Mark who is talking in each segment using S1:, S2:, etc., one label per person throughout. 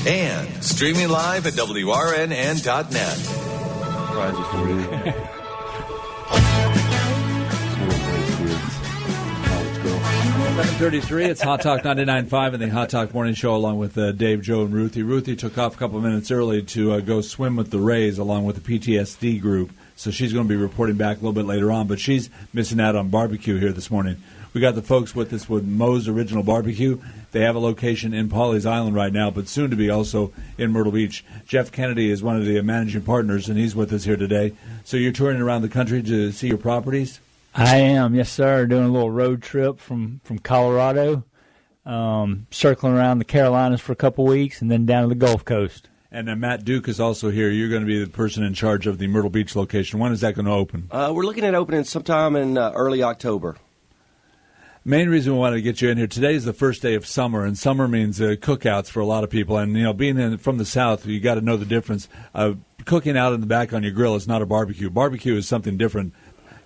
S1: And streaming live at WRNN.net.
S2: Surprises for you.
S3: 7:33. It's Hot Talk 99.5 and the Hot Talk Morning Show, along with Dave, Joe, and Ruthie. Ruthie took off a couple of minutes early to go swim with the Rays, along with the PTSD group. So she's going to be reporting back a little bit later on, but she's missing out on barbecue here this morning. We got the folks with us with Moe's Original Barbecue. They have a location in Pawleys Island right now, but soon to be also in Myrtle Beach. Jeff Kennedy is one of the managing partners, and he's with us here today. So you're touring around the country to see your properties?
S4: I am, yes, sir. Doing a little road trip from Colorado, circling around the Carolinas for a couple weeks, and then down to the Gulf Coast.
S3: And Matt Duke is also here. You're going to be the person in charge of the Myrtle Beach location. When is that going to open?
S2: We're looking at opening sometime in early October.
S3: Main reason we wanted to get you in here today is the first day of summer, and summer means cookouts for a lot of people. And being from the South, you got to know the difference. Cooking out in the back on your grill is not a barbecue. Barbecue is something different,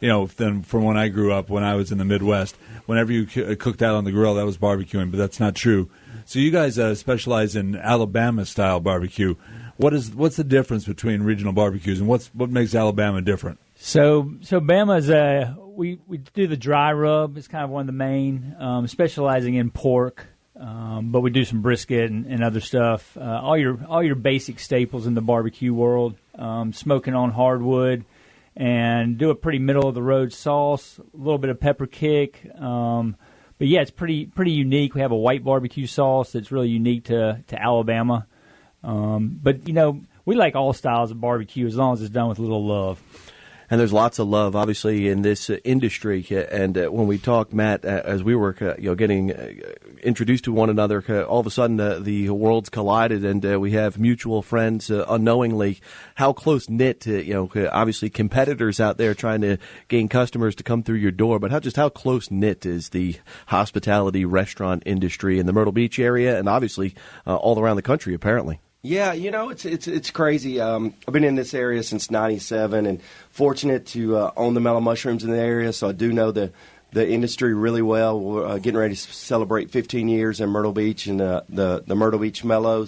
S3: than from when I grew up, when I was in the Midwest. Whenever you cooked out on the grill, that was barbecuing, but that's not true. So you guys specialize in Alabama-style barbecue. What's the difference between regional barbecues, and what makes Alabama different?
S4: So Bama's we do the dry rub. It's kind of one of the main, specializing in pork, but we do some brisket and other stuff. All your basic staples in the barbecue world. Smoking on hardwood, and do a pretty middle of the road sauce, a little bit of pepper kick. But yeah, it's pretty unique. We have a white barbecue sauce that's really unique to Alabama. But we like all styles of barbecue as long as it's done with a little love.
S2: And there's lots of love, obviously, in this industry. And when we talk, Matt, as we were, getting introduced to one another, all of a sudden the worlds collided, and we have mutual friends unknowingly. How close knit, obviously competitors out there trying to gain customers to come through your door. But how close knit is the hospitality restaurant industry in the Myrtle Beach area, and obviously all around the country, apparently.
S5: Yeah, it's crazy. I've been in this area since '97, and fortunate to own the mellow mushrooms in the area, so I do know the industry really well. We're getting ready to celebrate 15 years in Myrtle Beach and the Myrtle Beach Mellow.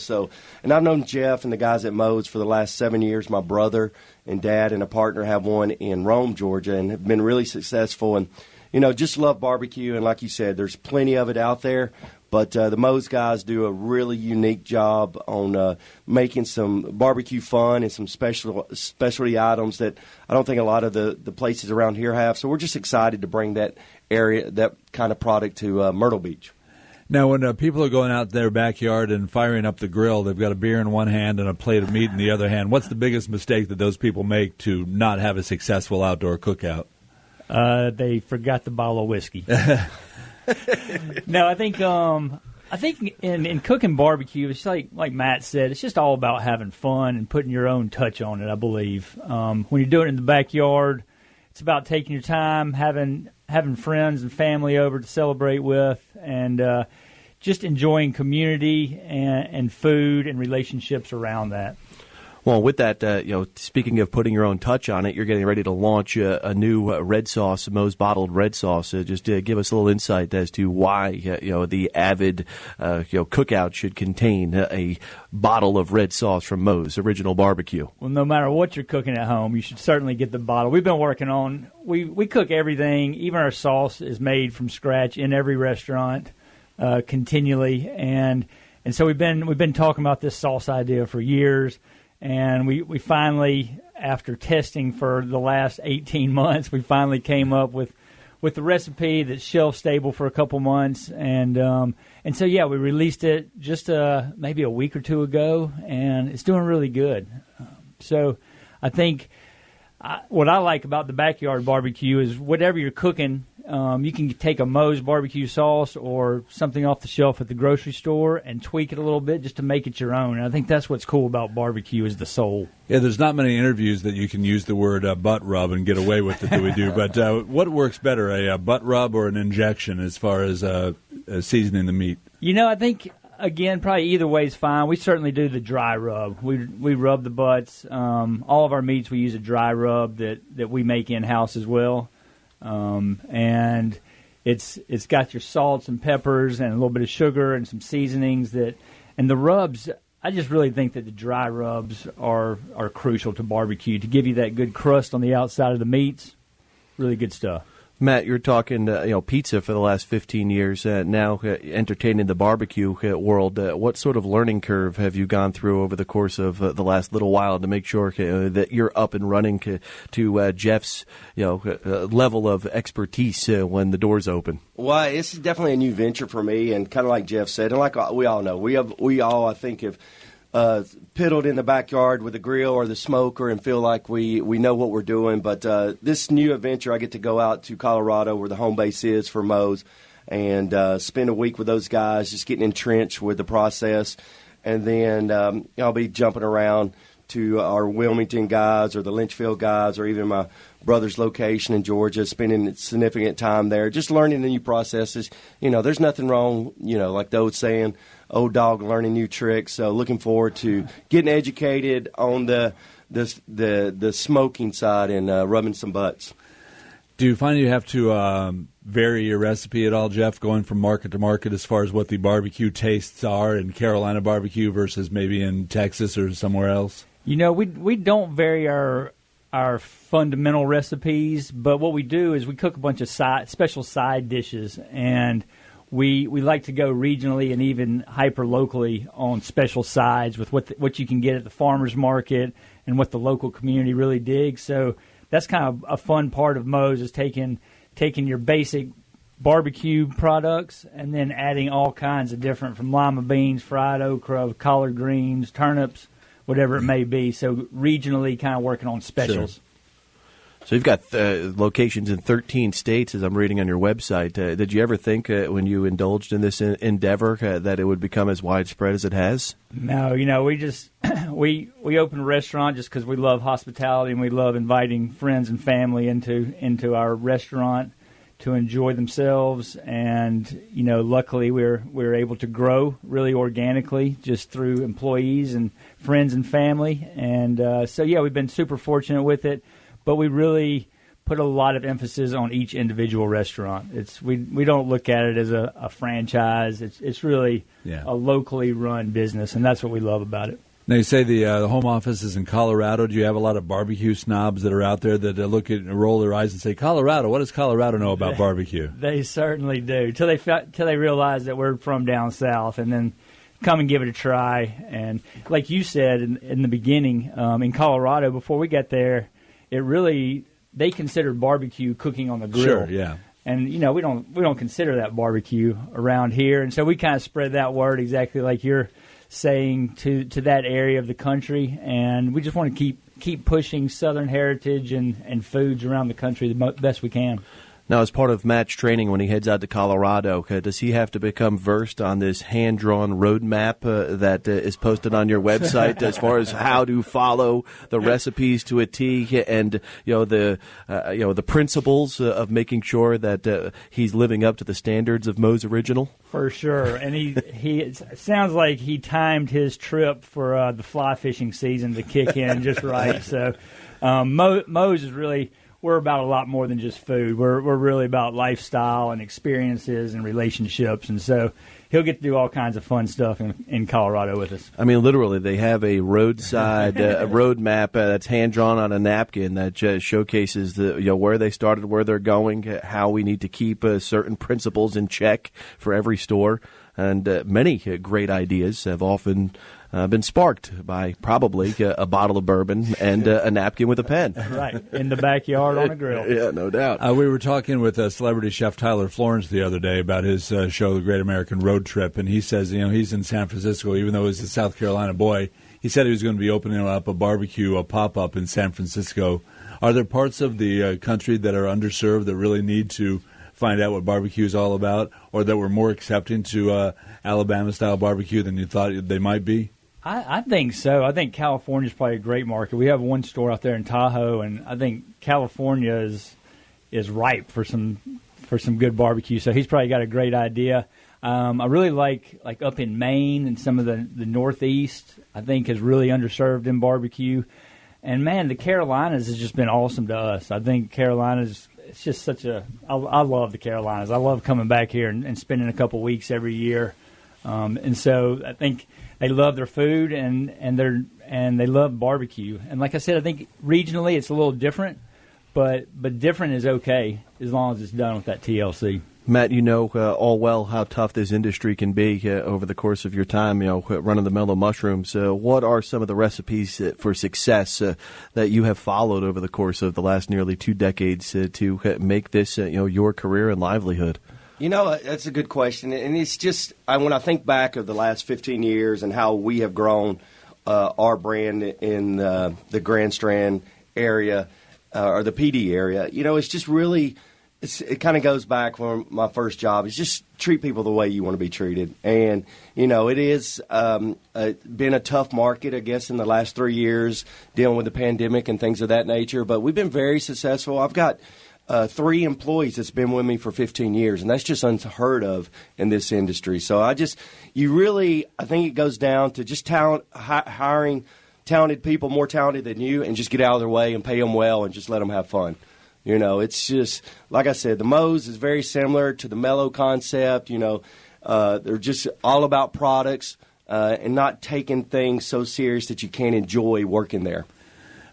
S5: And I've known Jeff and the guys at Moe's for the last 7 years. My brother and dad and a partner have one in Rome, Georgia, and have been really successful. And just love barbecue. And like you said, there's plenty of it out there. But the Moe's guys do a really unique job on making some barbecue fun and some specialty items that I don't think a lot of the places around here have. So we're just excited to bring that kind of product to Myrtle Beach.
S3: Now, when people are going out their backyard and firing up the grill, they've got a beer in one hand and a plate of meat in the other hand. What's the biggest mistake that those people make to not have a successful outdoor cookout?
S4: They forgot the bottle of whiskey. No, I think in cooking barbecue, it's like Matt said, it's just all about having fun and putting your own touch on it, I believe. When you're doing it in the backyard, it's about taking your time, having friends and family over to celebrate with, and just enjoying community and food and relationships around that.
S2: Well, with that, speaking of putting your own touch on it, you're getting ready to launch a new red sauce, Moe's bottled red sauce. Just give us a little insight as to why, the avid, cookout should contain a bottle of red sauce from Moe's Original Barbecue.
S4: Well, no matter what you're cooking at home, you should certainly get the bottle. We've been working on, we cook everything. Even our sauce is made from scratch in every restaurant, continually. And so we've been talking about this sauce idea for years. And we finally, after testing for the last 18 months, we finally came up with the recipe that's shelf stable for a couple months. And so, yeah, we released it just maybe a week or two ago, and it's doing really good. So I think what I like about the backyard barbecue is whatever you're cooking, you can take a Moe's barbecue sauce or something off the shelf at the grocery store and tweak it a little bit just to make it your own. And I think that's what's cool about barbecue is the soul.
S3: Yeah, there's not many interviews that you can use the word butt rub and get away with it that we do. But what works better, a butt rub or an injection as far as seasoning the meat?
S4: I think, again, probably either way is fine. We certainly do the dry rub. We rub the butts. All of our meats, we use a dry rub that we make in-house as well. And it's got your salts and peppers and a little bit of sugar and some seasonings and the rubs, I just really think that the dry rubs are crucial to barbecue to give you that good crust on the outside of the meats. Really good stuff.
S2: Matt, you're talking pizza for the last 15 years, now entertaining the barbecue world. What sort of learning curve have you gone through over the course of the last little while to make sure that you're up and running to Jeff's level of expertise when the doors open?
S5: Well, it's definitely a new venture for me, and kind of like Jeff said, and like we all know, we all I think have piddled in the backyard with the grill or the smoker and feel like we know what we're doing. But this new adventure, I get to go out to Colorado where the home base is for Moe's and spend a week with those guys, just getting entrenched with the process. And then I'll be jumping around to our Wilmington guys or the Lynchfield guys or even my brother's location in Georgia, spending significant time there, just learning the new processes. There's nothing wrong, like the old saying, old dog learning new tricks. So looking forward to getting educated on the smoking side and rubbing some butts.
S3: Do you find you have to vary your recipe at all, Jeff, going from market to market as far as what the barbecue tastes are in Carolina barbecue versus maybe in Texas or somewhere else?
S4: We don't vary our fundamental recipes, but what we do is we cook a bunch of special side dishes, and we like to go regionally and even hyper locally on special sides with what you can get at the farmers market and what the local community really digs. So that's kind of a fun part of Moe's is taking your basic barbecue products and then adding all kinds of different, from lima beans, fried okra, collard greens, turnips, whatever it may be. So regionally kind of working on specials.
S2: Sure. So you've got locations in 13 states, as I'm reading on your website. Did you ever think when you indulged in this endeavor that it would become as widespread as it has?
S4: No, we just we opened a restaurant just because we love hospitality and we love inviting friends and family into our restaurant to enjoy themselves. And luckily we're able to grow really organically just through employees and friends and family. And we've been super fortunate with it. But we really put a lot of emphasis on each individual restaurant. We don't look at it as a franchise. It's really a locally run business, and that's what we love about it.
S3: Now, you say the home office is in Colorado. Do you have a lot of barbecue snobs that are out there that look at and roll their eyes and say, Colorado, what does Colorado know about barbecue? They
S4: certainly do, till they realize that we're from down south, and then come and give it a try. And like you said in the beginning, in Colorado, before we got there, they considered barbecue cooking on the grill.
S3: Sure, yeah.
S4: And we don't consider that barbecue around here, and so we kind of spread that word exactly like you're saying to that area of the country, and we just want to keep pushing Southern heritage and foods around the country the best we can.
S2: Now, as part of Matt's training when he heads out to Colorado, does he have to become versed on this hand-drawn road map that is posted on your website as far as how to follow the recipes to a T and the principles of making sure that he's living up to the standards of Moe's Original?
S4: For sure, and he it sounds like he timed his trip for the fly fishing season to kick in just right. So Moe's is really. We're about a lot more than just food. We're really about lifestyle and experiences and relationships, and so he'll get to do all kinds of fun stuff in Colorado with us.
S2: I mean, literally, they have a roadside road map that's hand drawn on a napkin that showcases where they started, where they're going, how we need to keep certain principles in check for every store, and many great ideas have often been sparked by probably a bottle of bourbon and a napkin with a pen.
S4: Right, in the backyard on a grill.
S2: Yeah, no doubt.
S3: We were talking with celebrity chef Tyler Florence the other day about his show, The Great American Road Trip, and he says, he's in San Francisco, even though he's a South Carolina boy. He said he was going to be opening up a barbecue, a pop-up in San Francisco. Are there parts of the country that are underserved that really need to find out what barbecue is all about, or that were more accepting to Alabama-style barbecue than you thought they might be?
S4: I think so. I think California is probably a great market. We have one store out there in Tahoe, and I think California is ripe for some good barbecue. So he's probably got a great idea. I really like up in Maine and some of the Northeast, I think is really underserved in barbecue. And, man, the Carolinas has just been awesome to us. I think Carolinas, it's just I love the Carolinas. I love coming back here and spending a couple weeks every year. And so I think they love their food and they love barbecue. And like I said, I think regionally it's a little different, but different is okay as long as it's done with that TLC.
S2: Matt, you know all well how tough this industry can be over the course of your time, running the Mellow Mushrooms. What are some of the recipes for success that you have followed over the course of the last nearly 2 decades to make this, your career and livelihood?
S5: That's a good question. And it's just, when I think back of the last 15 years and how we have grown our brand in the Grand Strand area or the PD area, it's just really... It kind of goes back from my first job. It's just treat people the way you want to be treated. And, it is been a tough market, I guess, in the last 3 years dealing with the pandemic and things of that nature. But we've been very successful. I've got 3 employees that's been with me for 15 years, and that's just unheard of in this industry. So I think it goes down to just hiring talented people, more talented than you, and just get out of their way and pay them well and just let them have fun. It's just, like I said, the Moe's is very similar to the Mellow concept. They're just all about products and not taking things so serious that you can't enjoy working there.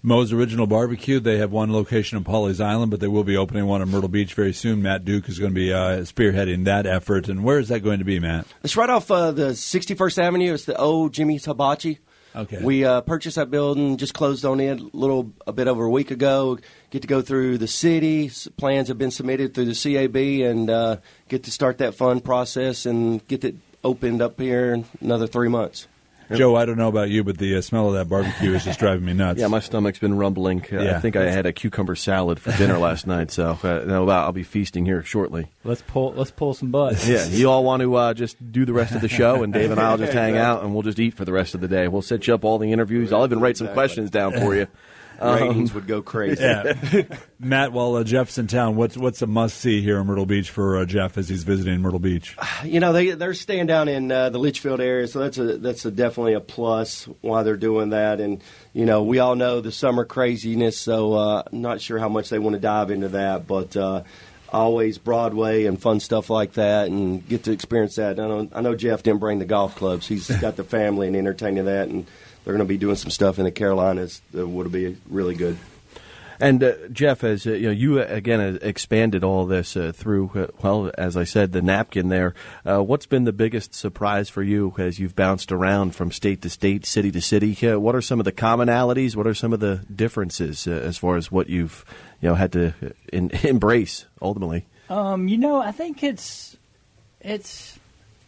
S3: Moe's Original Barbecue, they have one location in Pawleys Island, but they will be opening one in Myrtle Beach very soon. Matt Duke is going to be spearheading that effort. And where is that going to be, Matt?
S5: It's right off the 61st Avenue. It's the old Jimmy's Hibachi.
S3: Okay.
S5: We purchased that building, just closed on it a bit over a week ago. Get to go through the city. Plans have been submitted through the CAB and get to start that fun process and get it opened up here in another 3 months.
S3: Joe, I don't know about you, but the smell of that barbecue is just driving me nuts.
S2: Yeah, my stomach's been rumbling.
S3: Yeah.
S2: I think I had a cucumber salad for dinner last night, so I'll be feasting here shortly.
S4: Let's pull some butts.
S2: Yeah, you all want to just do the rest of the show, and Dave and I will just hang out, and we'll just eat for the rest of the day. We'll set you up all the interviews. I'll even write some questions down for you.
S5: Ratings would go crazy.
S3: Yeah. Matt, while Jeff's in town, what's a must-see here in Myrtle Beach for Jeff as he's visiting Myrtle Beach?
S5: They're staying down in the Litchfield area, so that's definitely a plus why they're doing that. And, we all know the summer craziness, so I'm not sure how much they want to dive into that, but always Broadway and fun stuff like that and get to experience that. I know Jeff didn't bring the golf clubs. He's got the family and entertaining that, and they're going to be doing some stuff in the Carolinas that would be really good.
S2: And Jeff, as you again expanded all this through, as I said, the napkin there. What's been the biggest surprise for you as you've bounced around from state to state, city to city? What are some of the commonalities? What are some of the differences as far as what you've had to embrace ultimately?
S4: I think it's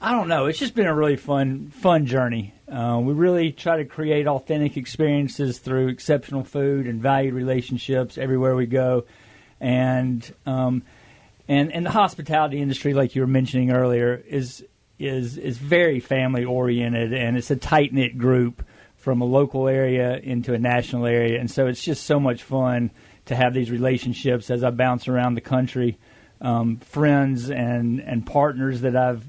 S4: I don't know. It's just been a really fun journey. We really try to create authentic experiences through exceptional food and valued relationships everywhere we go, and the hospitality industry, like you were mentioning earlier, is very family oriented, and it's a tight knit group from a local area into a national area, and so it's just so much fun to have these relationships as I bounce around the country. Friends and partners that I've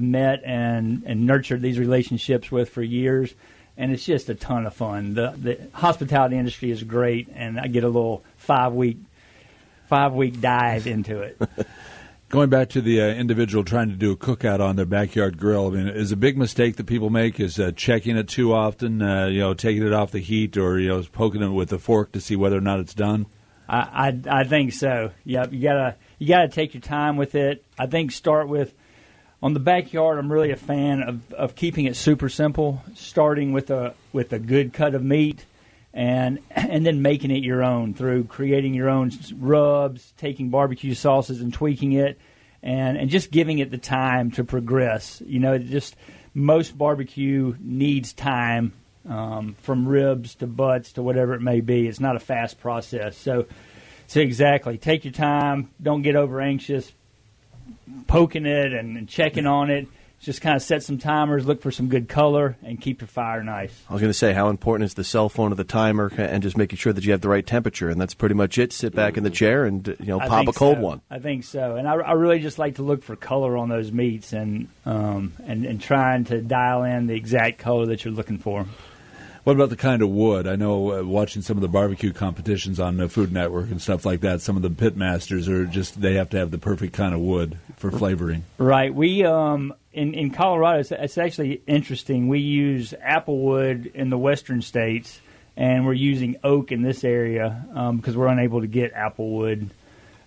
S4: met and nurtured these relationships with for years, and it's just a ton of fun. The hospitality industry is great, and I get a little 5-week dive into it.
S3: Going back to the individual trying to do a cookout on their backyard grill, I mean, is a big mistake that people make is checking it too often, taking it off the heat, or poking it with a fork to see whether or not it's done.
S4: I think so. Yep, you gotta take your time with it. I think start with. On the backyard, I'm really a fan of keeping it super simple, starting with a good cut of meat, and then making it your own through creating your own rubs, taking barbecue sauces and tweaking it, and just giving it the time to progress. Just most barbecue needs time, from ribs to butts to whatever it may be. It's not a fast process. So exactly, take your time. Don't get over anxious. Poking it and checking on it. Just kind of set some timers, look for some good color, and keep your fire nice.
S2: I was going to say, how important is the cell phone or the timer, and just making sure that you have the right temperature, and that's pretty much it. Sit back in the chair and pop a cold one.
S4: I think so, and I really just like to look for color on those meats and trying to dial in the exact color that you're looking for.
S3: What about the kind of wood? I know watching some of the barbecue competitions on the Food Network and stuff like that, some of the pit masters are just, they have to have the perfect kind of wood for flavoring.
S4: Right. We in Colorado, it's actually interesting. We use apple wood in the western states, and we're using oak in this area because we're unable to get apple wood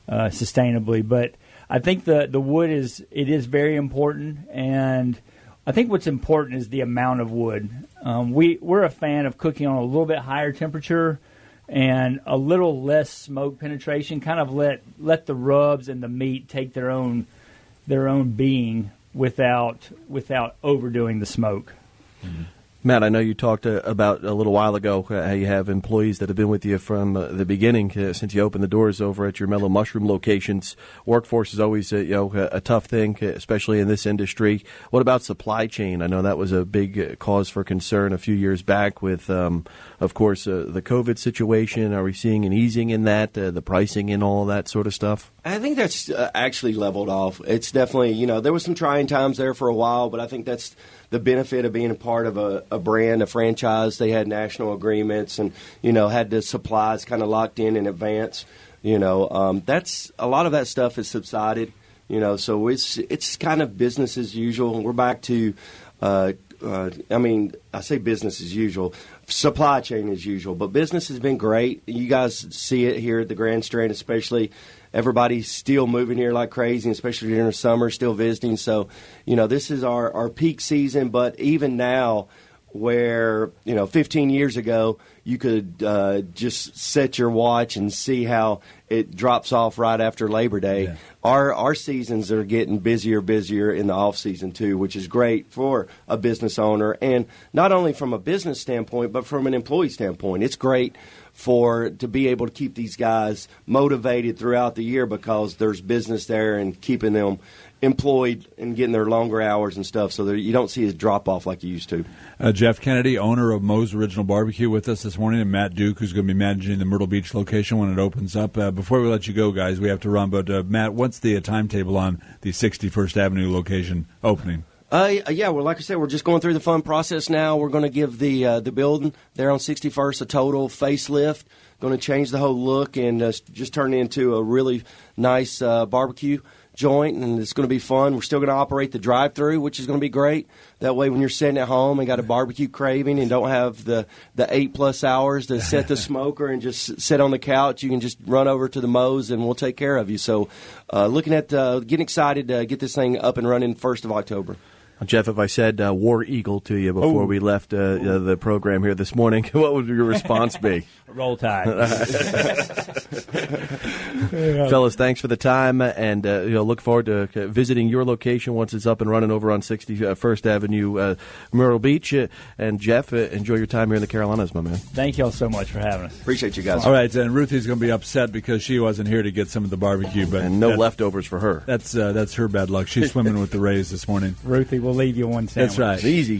S4: sustainably. But I think the wood is very important, and I think what's important is the amount of wood. We're a fan of cooking on a little bit higher temperature and a little less smoke penetration. Kind of let the rubs and the meat take their own being without overdoing the smoke.
S2: Mm-hmm. Matt, I know you talked about a little while ago how you have employees that have been with you from the beginning since you opened the doors over at your Mellow Mushroom locations. Workforce is always a tough thing, especially in this industry. What about supply chain? I know that was a big cause for concern a few years back with, of course, the COVID situation. Are we seeing an easing in that, the pricing and all of that sort of stuff?
S5: I think that's actually leveled off. It's definitely, there was some trying times there for a while, but I think that's the benefit of being a part of a brand, a franchise. They had national agreements and, had the supplies kind of locked in advance. That's a lot of that stuff has subsided, so it's kind of business as usual. We're back to, I say business as usual. Supply chain as usual, but business has been great. You guys see it here at the Grand Strand, especially. Everybody's still moving here like crazy, especially during the summer, still visiting. So, this is our peak season. But even now, where, 15 years ago, you could just set your watch and see how it drops off right after Labor Day. Yeah. Our seasons are getting busier in the off season too, which is great for a business owner, and not only from a business standpoint, but from an employee standpoint. It's great to be able to keep these guys motivated throughout the year because there's business there and keeping them employed and getting their longer hours and stuff, so that you don't see a drop off like you used to.
S3: Jeff Kennedy, owner of Moe's Original Barbecue, with us this morning, and Matt Duke, who's going to be managing the Myrtle Beach location when it opens up. Before we let you go, guys, we have to run, but Matt, what's the timetable on the 61st Avenue location opening?
S5: Yeah, well, like I said, we're just going through the fun process now. We're going to give the building there on 61st a total facelift. Going to change the whole look and just turn it into a really nice barbecue joint, and it's going to be fun. We're still going to operate the drive-through, which is going to be great. That way, when you're sitting at home and got a barbecue craving and don't have the 8+ hours to set the smoker and just sit on the couch, you can just run over to the Moe's and we'll take care of you. So looking at getting excited to get this thing up and running 1st of October.
S2: Jeff, if I said War Eagle to you before we left the program here this morning, what would your response be?
S4: Roll Tide.
S2: Fellas, thanks for the time, and look forward to visiting your location once it's up and running over on 61st Avenue, Myrtle Beach. And Jeff, enjoy your time here in the Carolinas, my man.
S4: Thank you all so much for having us.
S5: Appreciate you guys.
S3: All right, and Ruthie's going to be upset because she wasn't here to get some of the barbecue, but
S2: and no leftovers for her.
S3: That's her bad luck. She's swimming with the rays this morning.
S4: Ruthie, we'll leave you one sandwich.
S3: That's right.
S2: Easy.